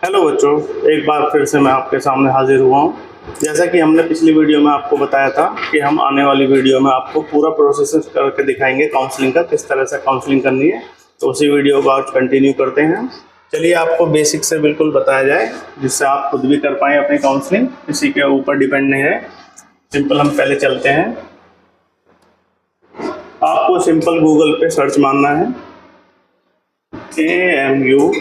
Hello बच्चों, एक बार फिर से मैं आपके सामने हाजिर हुआ हूँ। जैसा कि हमने पिछली वीडियो में आपको बताया था कि हम आने वाली वीडियो में आपको पूरा प्रोसेस करके दिखाएंगे काउंसलिंग का, किस तरह से काउंसलिंग करनी है। तो उसी वीडियो को आज कंटिन्यू करते हैं। चलिए आपको बेसिक से बिल्कुल बताया जाए जिससे आप खुद भी कर पाएँ अपनी काउंसलिंग, किसी के ऊपर डिपेंड नहीं है। सिंपल हम पहले चलते हैं। आपको सिंपल गूगल पे सर्च मारना है AMU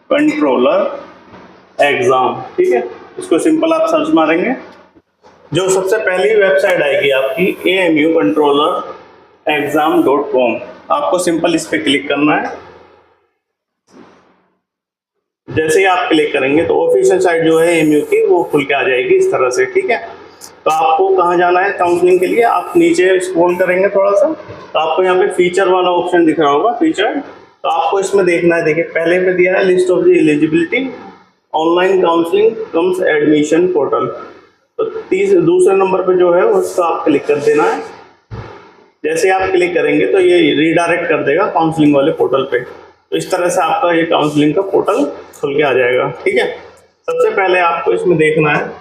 कंट्रोलर एग्जाम, ठीक है। इसको सिंपल आप सर्च मारेंगे, जो सबसे पहली वेबसाइट आएगी आपकी AMU कंट्रोलर एग्जाम.com। आपको सिंपल इस पे क्लिक करना है। जैसे ही आप क्लिक करेंगे तो ऑफिशियल साइट जो है AMU की वो खुल के आ जाएगी इस तरह से, ठीक है। तो आपको कहाँ जाना है काउंसलिंग के लिए, आप नीचे स्क्रॉल करेंगे थोड़ा सा तो आपको यहाँ पे फीचर वाला ऑप्शन दिख रहा होगा, फीचर। तो आपको इसमें देखना है, देखिए पहले पे दिया है list of the eligibility online counselling comes admission portal. तो दूसरे नंबर पे जो है उसको आप क्लिक कर देना है। जैसे आप क्लिक करेंगे तो ये रीडायरेक्ट कर देगा काउंसलिंग वाले पोर्टल पे। तो इस तरह से आपका ये काउंसलिंग का पोर्टल खुल के आ जाएगा, ठीक है। सबसे पहले आपको इसमें देखना है,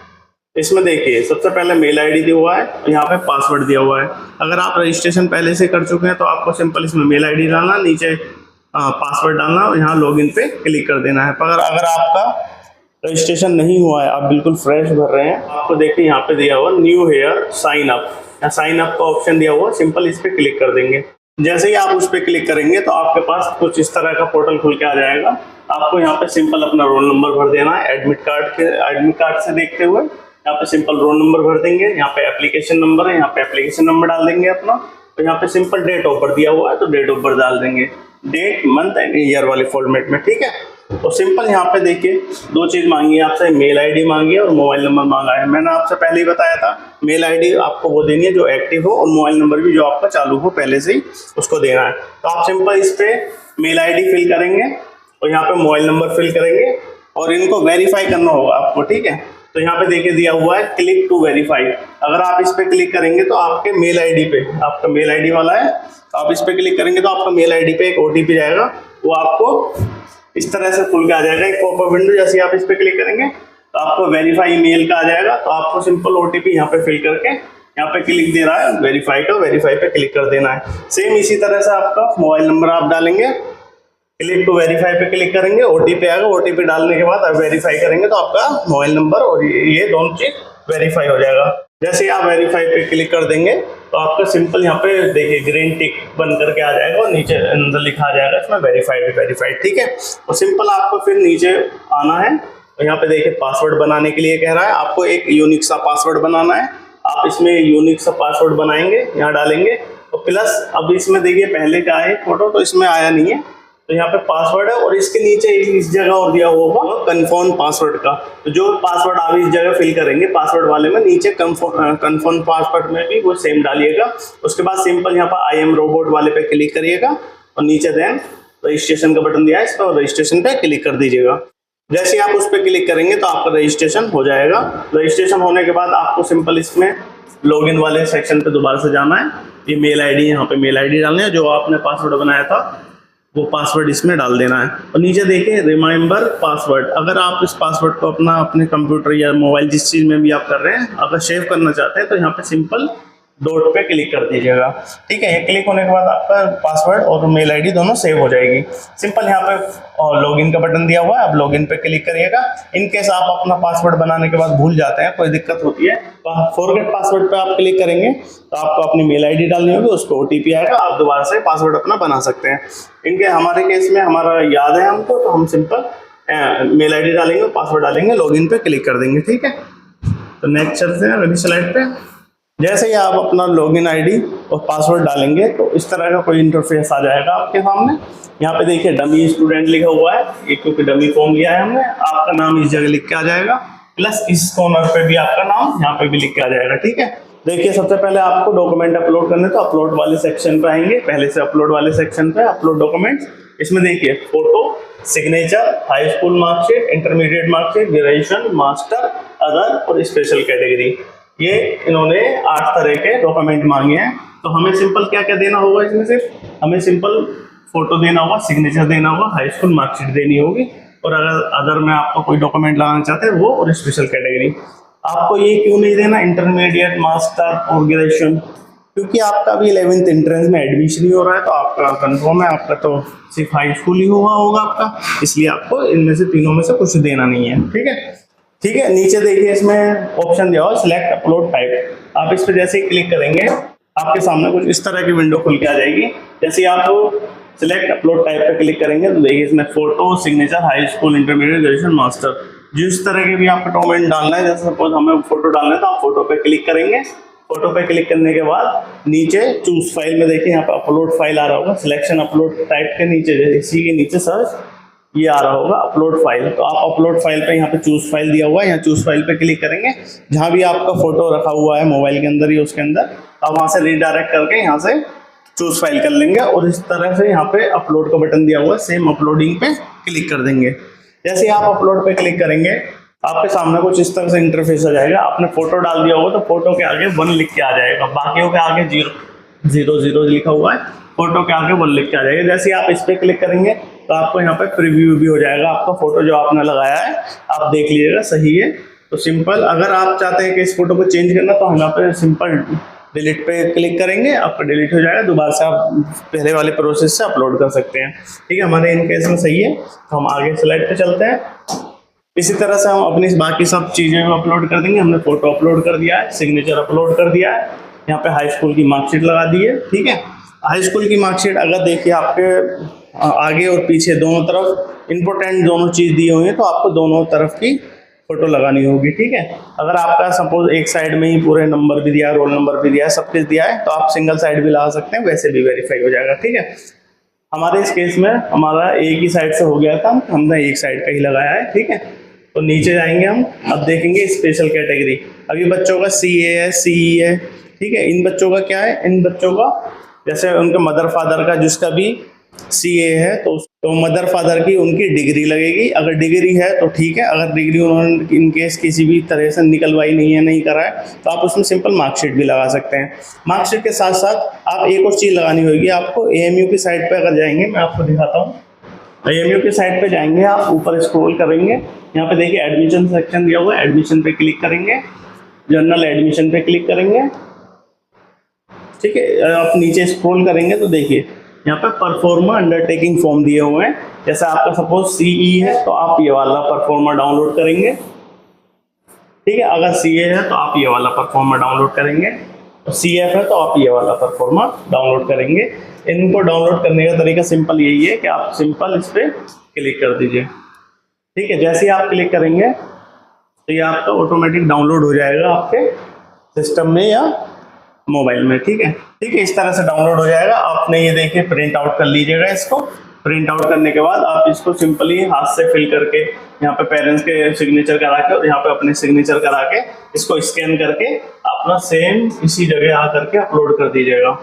इसमें देखिए सबसे पहले मेल आईडी दिया हुआ है, यहाँ पे पासवर्ड दिया हुआ है। अगर आप रजिस्ट्रेशन पहले से कर चुके हैं तो आपको सिंपल इसमें मेल आईडी डालना, नीचे पासवर्ड डालना, यहाँ लॉगिन पे क्लिक कर देना है। पर अगर आपका रजिस्ट्रेशन नहीं हुआ है, आप बिल्कुल फ्रेश भर रहे हैं, आपको देखिए यहाँ पे दिया हुआ न्यू हेयर साइन अप, या साइन अप का ऑप्शन दिया हुआ, सिंपल इस पर क्लिक कर देंगे। जैसे ही आप उस पर क्लिक करेंगे तो आपके पास कुछ इस तरह का पोर्टल खुल के आ जाएगा। आपको यहाँ पे सिंपल अपना रोल नंबर भर देना है, एडमिट कार्ड से देखते हुए यहाँ पे सिंपल रोल नंबर भर देंगे। यहाँ पे एप्लीकेशन नंबर है, यहाँ पे एप्लीकेशन नंबर डाल देंगे अपना। तो यहाँ पे सिंपल डेट ऑफ बर्थ दिया हुआ है तो डेट ऑफ बर्थ डाल देंगे, डेट मंथ एंड ईयर वाले फॉर्मेट में, ठीक है। तो सिंपल यहाँ पे देखिए दो चीज मांगी है आपसे, मेल आईडी मांगी है और मोबाइल नंबर मांगा है। मैंने आपसे पहले ही बताया था मेल आईडी आपको वो देनी है जो एक्टिव हो, और मोबाइल नंबर भी जो आपका चालू हो पहले से ही उसको देना है। तो आप सिंपल इस पे मेल आईडी फिल करेंगे और यहाँ पे मोबाइल नंबर फिल करेंगे और इनको वेरीफाई करना होगा आपको, ठीक है। तो यहाँ पे देखिए दिया हुआ है क्लिक टू वेरीफाई। अगर आप इस पे क्लिक करेंगे तो आपके मेल आईडी पे, आपका मेल आईडी वाला है, तो आप इस पे क्लिक करेंगे तो आपका मेल आईडी पे एक OTP जाएगा, वो आपको इस तरह से खुल के आ जाएगा एक पॉपअप विंडो। जैसे आप इस पे क्लिक करेंगे तो आपको वेरीफाई मेल का आ जाएगा। तो आपको सिंपल OTP यहाँ पे फिल करके यहाँ पे क्लिक दे रहा है वेरीफाई का, वेरीफाई पे क्लिक कर देना है। सेम इसी तरह से आपका मोबाइल नंबर आप डालेंगे, क्लिक टू वेरीफाई पे क्लिक करेंगे, OTP आएगा, OTP डालने के बाद आप वेरीफाई करेंगे तो आपका मोबाइल नंबर और ये दोनों चीज वेरीफाई हो जाएगा। जैसे ही आप वेरीफाई पे क्लिक कर देंगे तो आपका सिंपल यहाँ पे देखिए ग्रीन टिक बन करके आ जाएगा और नीचे अंदर लिखा आ जाएगा इसमें वेरीफाइड, ठीक है। और सिंपल आपको फिर नीचे आना है और यहाँ पे देखिए पासवर्ड बनाने के लिए कह रहा है, आपको एक यूनिक सा पासवर्ड बनाना है। आप इसमें यूनिक सा पासवर्ड बनाएंगे, यहाँ डालेंगे और प्लस अब इसमें देखिए पहले का है फोटो तो इसमें आया नहीं है, तो यहाँ पे पासवर्ड है और इसके नीचे इस जगह और दिया होगा कंफर्म पासवर्ड का। तो जो पासवर्ड आप इस जगह फिल करेंगे पासवर्ड वाले में, नीचे कंफर्म पासवर्ड में भी वो सेम डालिएगा। उसके बाद सिंपल यहाँ पर I am रोबोट वाले पे क्लिक करिएगा और नीचे देन रजिस्ट्रेशन का बटन दिया है, इस पर रजिस्ट्रेशन पे क्लिक कर दीजिएगा। जैसे आप उस पर क्लिक करेंगे तो आपका रजिस्ट्रेशन हो जाएगा। रजिस्ट्रेशन होने के बाद आपको सिंपल इसमें लॉगिन वाले सेक्शन पे दोबारा से जाना है। ये मेल आईडी, यहाँ पे मेल आईडी डालनी है, जो आपने पासवर्ड बनाया था वो पासवर्ड इसमें डाल देना है। और नीचे देखिए रिमाइंबर पासवर्ड, अगर आप इस पासवर्ड को अपने कंप्यूटर या मोबाइल जिस चीज़ में भी आप कर रहे हैं अगर सेव करना चाहते हैं तो यहाँ पे सिंपल डॉट पे क्लिक कर दीजिएगा, ठीक है। ये क्लिक होने के बाद आपका पासवर्ड और मेल आईडी दोनों सेव हो जाएगी। सिंपल यहाँ पे लॉगिन का बटन दिया हुआ है, आप लॉगिन पे क्लिक करिएगा। इन केस आप अपना पासवर्ड बनाने के बाद भूल जाते हैं, कोई दिक्कत होती है, तो आप फॉरगेट पासवर्ड पे आप क्लिक करेंगे तो आपको अपनी मेल आईडी डालनी होगी, उसको OTP आएगा, आप दोबारा से पासवर्ड अपना बना सकते हैं। इनके हमारे केस में हमारा याद है हमको, तो हम सिंपल मेल आईडी डालेंगे, पासवर्ड डालेंगे, लॉगिन पे क्लिक कर देंगे, ठीक है। तो नेक्स्ट चलते हैं अगली स्लाइड पे। जैसे ही आप अपना लॉगिन आईडी और पासवर्ड डालेंगे तो इस तरह का कोई इंटरफेस आ जाएगा आपके सामने। यहाँ पे देखिए डमी स्टूडेंट लिखा हुआ है, ये क्योंकि डमी फॉर्म लिया है हमने। आपका नाम इस जगह लिख के आ जाएगा, प्लस इस कॉर्नर पे भी आपका नाम यहाँ पे भी लिख के आ जाएगा, ठीक है। देखिए सबसे पहले आपको डॉक्यूमेंट अपलोड करने तो अपलोड वाले सेक्शन पे आएंगे, पहले से अपलोड वाले सेक्शन पे अपलोड डॉक्यूमेंट्स। इसमें देखिए photo, signature, high school marksheet, intermediate marksheet, graduation, master, other और स्पेशल कैटेगरी, ये इन्होंने 8 तरह के डॉक्यूमेंट मांगे हैं। तो हमें सिंपल क्या क्या देना होगा इसमें, सिर्फ हमें सिंपल फोटो देना होगा, सिग्नेचर देना होगा, हाई स्कूल मार्कशीट देनी होगी, और अगर अदर में आपको कोई डॉक्यूमेंट लगाना चाहते हैं वो, और स्पेशल कैटेगरी। आपको ये क्यों नहीं देना इंटरमीडिएट, मास्टर और ग्रेजुएशन? क्योंकि आपका अभी 11th एंट्रेंस में एडमिशन ही हो रहा है, तो आपका कंफर्म है, आपका तो सिर्फ हाई स्कूल ही हुआ होगा आपका, इसलिए आपको इनमें से तीनों में से कुछ देना नहीं है। ठीक है, ठीक है। नीचे देखिए इसमें ऑप्शन दिया हुआ सिलेक्ट अपलोड टाइप। आप इस पर जैसे ही क्लिक करेंगे आपके सामने कुछ इस तरह की विंडो खुल के आ जाएगी। जैसे ही आप सिलेक्ट अपलोड टाइप पे क्लिक करेंगे तो देखिए इसमें photo, signature, high school, intermediate, graduation, master, जिस तरह के भी आपको डॉक्यूमेंट डालना है, जैसे सपोज हमें फोटो डालना है तो आप फोटो पे क्लिक करेंगे। फोटो पे क्लिक करने के बाद नीचे चूज फाइल में देखिए यहाँ पे अपलोड फाइल आ रहा होगा, सिलेक्शन अपलोड टाइप के नीचे, इसी के नीचे सर्च ये आ रहा होगा अपलोड फाइल, तो आप अपलोड फाइल पे यहाँ पे चूज फाइल दिया हुआ है, यहाँ चूज फाइल पे क्लिक करेंगे। जहाँ भी आपका फोटो रखा हुआ है मोबाइल के अंदर या उसके अंदर, आप वहाँ से रिडायरेक्ट करके यहाँ से चूज फाइल कर लेंगे, और इस तरह से यहाँ पे अपलोड का बटन दिया हुआ है, सेम अपलोडिंग पे क्लिक कर देंगे। जैसे आप अपलोड पे क्लिक करेंगे आपके सामने कुछ इस तरह से इंटरफेस आ जाएगा। आपने फोटो डाल दिया होगा तो फोटो के आगे 1 लिख के आ जाएगा, बाकियों के आगे 0 लिखा हुआ है, फोटो के आगे 1 लिख के आ जाएगा। जैसे आप इस पे क्लिक करेंगे तो आपको यहाँ पे प्रीव्यू भी हो जाएगा, आपका फोटो जो आपने लगाया है आप देख लीजिएगा सही है। तो सिंपल, अगर आप चाहते हैं कि इस फोटो को चेंज करना तो हम यहाँ पे सिंपल डिलीट पे क्लिक करेंगे, आपका डिलीट हो जाएगा, दोबारा से आप पहले वाले प्रोसेस से अपलोड कर सकते हैं। ठीक है, हमारे इन केस में सही है, तो हम आगे स्लाइड पे चलते हैं। इसी तरह से हम अपनी बाकी सब चीज़ें अपलोड कर देंगे। हमने फोटो अपलोड कर दिया है, सिग्नेचर अपलोड कर दिया है, यहाँ पे हाई स्कूल की मार्कशीट लगा दी है। ठीक है, हाई स्कूल की मार्कशीट अगर देखिए आपके आगे और पीछे दोनों तरफ इम्पोर्टेंट दोनों चीज़ दी हुई है, तो आपको दोनों तरफ की फोटो लगानी होगी। ठीक है, अगर आपका सपोज एक साइड में ही पूरे नंबर भी दिया है, रोल नंबर भी दिया है, सब कुछ दिया है, तो आप सिंगल साइड भी लगा सकते हैं, वैसे भी वेरीफाई हो जाएगा। ठीक है, हमारे इस केस में हमारा एक ही साइड से हो गया था, हमने एक साइड का ही लगाया है। ठीक है, तो नीचे जाएंगे हम, अब देखेंगे स्पेशल कैटेगरी। अभी बच्चों का CA है, CE है। ठीक है, इन बच्चों का क्या है, इन बच्चों का जैसे उनके मदर फादर का जिसका भी CA है तो मदर फादर की उनकी डिग्री लगेगी। अगर डिग्री है तो ठीक है, अगर डिग्री उन्होंने इन केस किसी भी तरह से निकलवाई नहीं है, नहीं करा है, तो आप उसमें सिंपल मार्कशीट भी लगा सकते हैं। मार्कशीट के साथ साथ आप एक और चीज़ लगानी होगी आपको। AMU की साइट पर अगर जाएंगे, मैं आपको दिखाता हूँ। AMU की साइट पे जाएंगे, आप ऊपर स्क्रॉल करेंगे, यहाँ पे देखिए एडमिशन सेक्शन दिया हुआ है, एडमिशन पे क्लिक करेंगे, जनरल एडमिशन पे क्लिक करेंगे। ठीक है, आप नीचे स्क्रॉल करेंगे तो देखिए यहाँ पे परफॉर्मा अंडरटेकिंग फॉर्म दिए हुए हैं। जैसे आपका सपोज CE है तो आप ये वाला परफॉर्मा डाउनलोड करेंगे। ठीक है, अगर CA है तो आप ये वाला परफॉर्मा डाउनलोड करेंगे, तो CF है तो आप ये वाला परफॉर्मा डाउनलोड करेंगे। इनको डाउनलोड करने का तरीका सिंपल यही है कि आप सिंपल इस पर क्लिक कर दीजिए। ठीक है, जैसे ही आप क्लिक करेंगे तो ये आपका ऑटोमेटिक डाउनलोड हो जाएगा आपके सिस्टम में या मोबाइल में। ठीक है, ठीक है, इस तरह से डाउनलोड हो जाएगा। आपने ये देखिए प्रिंट आउट कर लीजिएगा इसको। प्रिंट आउट करने के बाद आप इसको सिंपली हाथ से फिल करके यहाँ पे पेरेंट्स के सिग्नेचर करा के और यहाँ पे अपने सिग्नेचर करा के इसको स्कैन करके अपना सेम इसी जगह आ करके अपलोड कर दीजिएगा।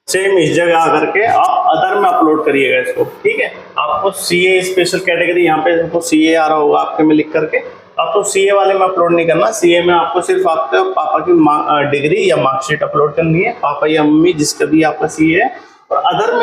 सेम इस जगह आकर के आप अदर में अपलोड करिएगा इसको। ठीक है, आपको CA स्पेशल कैटेगरी यहाँ पे आपको CA आ रहा होगा आपके में लिख करके, आपको CA वाले में अपलोड नहीं करना। CA में आपको सिर्फ आपके पापा की डिग्री या मार्कशीट अपलोड करनी है, पापा या मम्मी जिसका भी आपका CA है। और अदर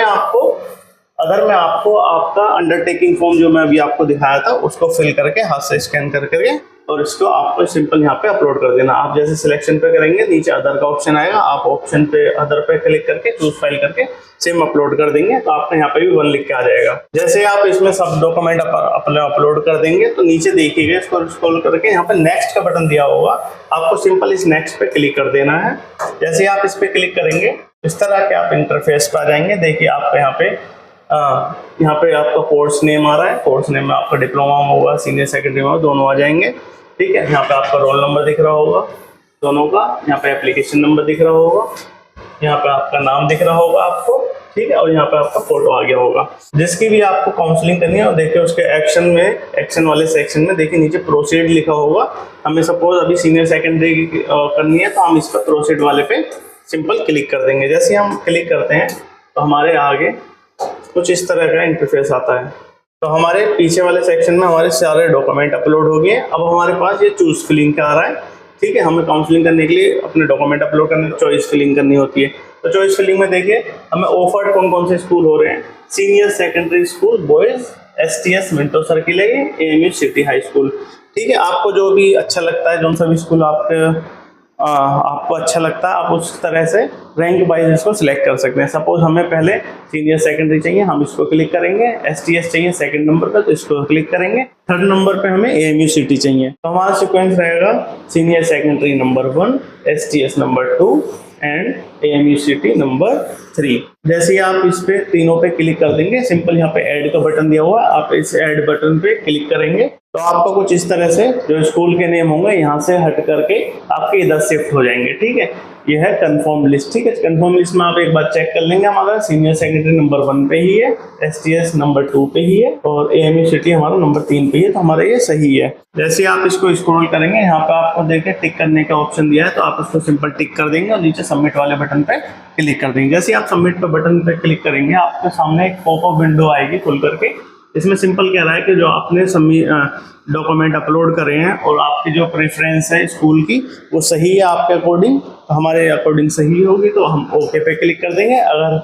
में आपको आपका अंडरटेकिंग फॉर्म जो मैं अभी आपको दिखाया था उसको फिल करके हाथ से स्कैन करके और इसको आपको सिंपल यहाँ पे अपलोड कर देना। आप जैसे सिलेक्शन पे करेंगे नीचे अदर का ऑप्शन आएगा, आप ऑप्शन पे अदर पे क्लिक करके चूज फाइल करके सेम अपलोड कर देंगे, तो आपको यहाँ पे भी 1 लिख के आ जाएगा। जैसे आप इसमें सब डॉक्यूमेंट अपने अपलोड कर देंगे तो नीचे देखिएगा, इसको स्क्रॉल करके यहाँ पे नेक्स्ट का बटन दिया होगा, आपको सिंपल इस नेक्स्ट पे क्लिक कर देना है। जैसे आप इस पे क्लिक करेंगे इस तरह के आप इंटरफेस पे आ जाएंगे। देखिए आपको यहाँ पे आपका कोर्स नेम आ रहा है, कोर्स नेम में आपका डिप्लोमा होगा, सीनियर सेकेंडरी में दोनों आ जाएंगे। ठीक है, यहाँ पे आपका रोल नंबर दिख रहा होगा दोनों का, यहाँ पे एप्लीकेशन नंबर दिख रहा होगा, यहाँ पे आपका नाम दिख रहा होगा आपको। ठीक है, और यहाँ पे आपका फोटो आ गया होगा। जिसकी भी आपको काउंसलिंग करनी है और देखिए उसके एक्शन वाले सेक्शन में देखिए नीचे प्रोसीड लिखा होगा। हमें सपोज अभी सीनियर सेकेंडरी करनी है तो हम इस पर प्रोसीड वाले पे सिंपल क्लिक कर देंगे। जैसे हम क्लिक करते हैं तो हमारे आगे कुछ इस तरह का इंटरफेस आता है। तो हमारे पीछे वाले सेक्शन में हमारे सारे डॉक्यूमेंट अपलोड हो गए। अब हमारे पास ये चूज फिलिंग का आ रहा है। ठीक है। हमें काउंसलिंग करने के लिए अपने डॉक्यूमेंट अपलोड करने, चॉइस फिलिंग करनी होती है। तो चॉइस फिलिंग में देखिए हमें ऑफर्ड कौन कौन से स्कूल हो रहे हैं। Senior secondary school boys STS Minto circle है, AMU सिटी हाई स्कूल, ठीक है। आपको जो भी अच्छा लगता है, जो सा भी स्कूल आपको अच्छा लगता है, आप उस तरह से रैंक वाइज इसको सिलेक्ट कर सकते हैं। सपोज हमें पहले सीनियर सेकेंडरी चाहिए, हम इसको क्लिक करेंगे। STS चाहिए सेकंड नंबर पर, तो इसको क्लिक करेंगे। थर्ड नंबर पे हमें AMU सिटी चाहिए, तो हमारा सीक्वेंस रहेगा senior secondary number 1, STS number 2 and AMU city number 3। जैसे ही आप इस पे तीनों पे क्लिक कर देंगे, सिंपल यहाँ पे ऐड का बटन दिया हुआ है, आप इस ऐड बटन पे क्लिक करेंगे तो आपको कुछ इस तरह से जो स्कूल के नेम होंगे यहाँ से हट करके आपके इधर शिफ्ट हो जाएंगे, ठीक है। ये है कंफर्म लिस्ट, ठीक है। कंफर्म लिस्ट में आप एक बार चेक कर लेंगे, हमारा सीनियर सेकेंडरी नंबर 1 पे ही है, STS नंबर 2 पे ही है और AMU सिटी हमारा नंबर 3 पे ही है, तो हमारा ये सही है। जैसे आप इसको स्क्रॉल करेंगे, यहाँ पे आपको देखिए टिक करने का ऑप्शन दिया है, तो आप इसको सिंपल टिक कर देंगे और नीचे सबमिट वाले बटन पे क्लिक कर देंगे। जैसे आप सबमिट पे बटन पे क्लिक करेंगे, आपके सामने एक पॉपअप विंडो आएगी खुल करके। इसमें सिंपल कह रहा है कि जो आपने डॉक्यूमेंट अपलोड करे हैं और आपकी जो प्रेफरेंस है स्कूल की वो सही है आपके अकॉर्डिंग, हमारे अकॉर्डिंग सही होगी तो हम ओके पे क्लिक कर देंगे। अगर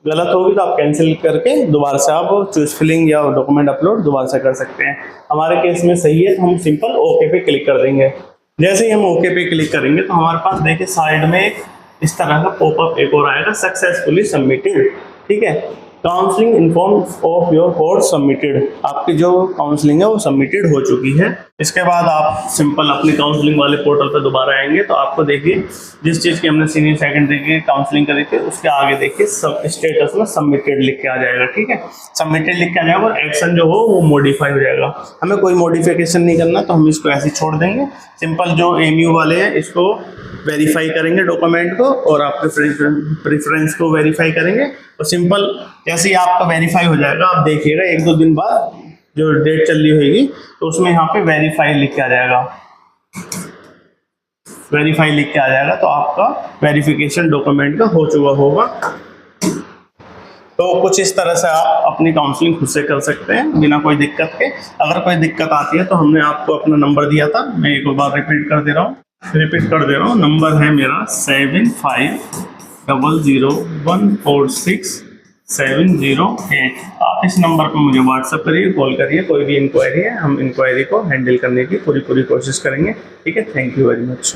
गलत होगी तो आप कैंसिल करके दोबारा से आप चूज फिलिंग या डॉक्यूमेंट अपलोड दोबारा से कर सकते हैं। हमारे केस में सही है तो हम सिंपल ओके पे क्लिक कर देंगे। जैसे ही हम ओके पे क्लिक करेंगे तो हमारे पास देखिए साइड में एक इस तरह का पॉपअप एक और आएगा, सक्सेसफुली सबमिटेड, ठीक है। Counselling inform of your course submitted, आपकी जो काउंसलिंग है वो सबमिटेड हो चुकी है। इसके बाद आप सिंपल अपनी काउंसलिंग वाले पोर्टल पर दोबारा आएंगे तो आपको देखिए जिस चीज़ की हमने सीनियर सेकेंडरी की काउंसलिंग करी थी उसके आगे देखिए सब स्टेटस में सबमिटेड लिख के आ जाएगा, ठीक है। सबमिटेड लिख के आ जाएगा और एक्शन जो हो वो मॉडिफाई हो जाएगा। हमें कोई मॉडिफिकेशन नहीं करना तो हम इसको ऐसे छोड़ देंगे। सिंपल जो AMU वाले हैं इसको वेरीफाई करेंगे डॉक्यूमेंट को और आपके प्रेफरेंस को वेरीफाई करेंगे और सिंपल जैसे ही आपका वेरीफाई हो जाएगा आप देखिएगा 1-2 दिन बाद जो डेट चल रही होगी तो उसमें यहाँ पे वेरीफाई लिख के आ जाएगा, वेरीफाई लिख के आ जाएगा तो आपका वेरिफिकेशन डॉक्यूमेंट का हो चुका होगा। तो कुछ इस तरह से आप अपनी काउंसलिंग खुद से कर सकते हैं बिना कोई दिक्कत के। अगर कोई दिक्कत आती है तो हमने आपको अपना नंबर दिया था, मैं एक बार रिपीट कर दे रहा हूँ नंबर है मेरा 7500146708। आप इस नंबर पर मुझे व्हाट्सएप करिए, कॉल करिए, कोई भी इंक्वायरी है हम इंक्वायरी को हैंडल करने की पूरी कोशिश करेंगे, ठीक है। Thank you very much.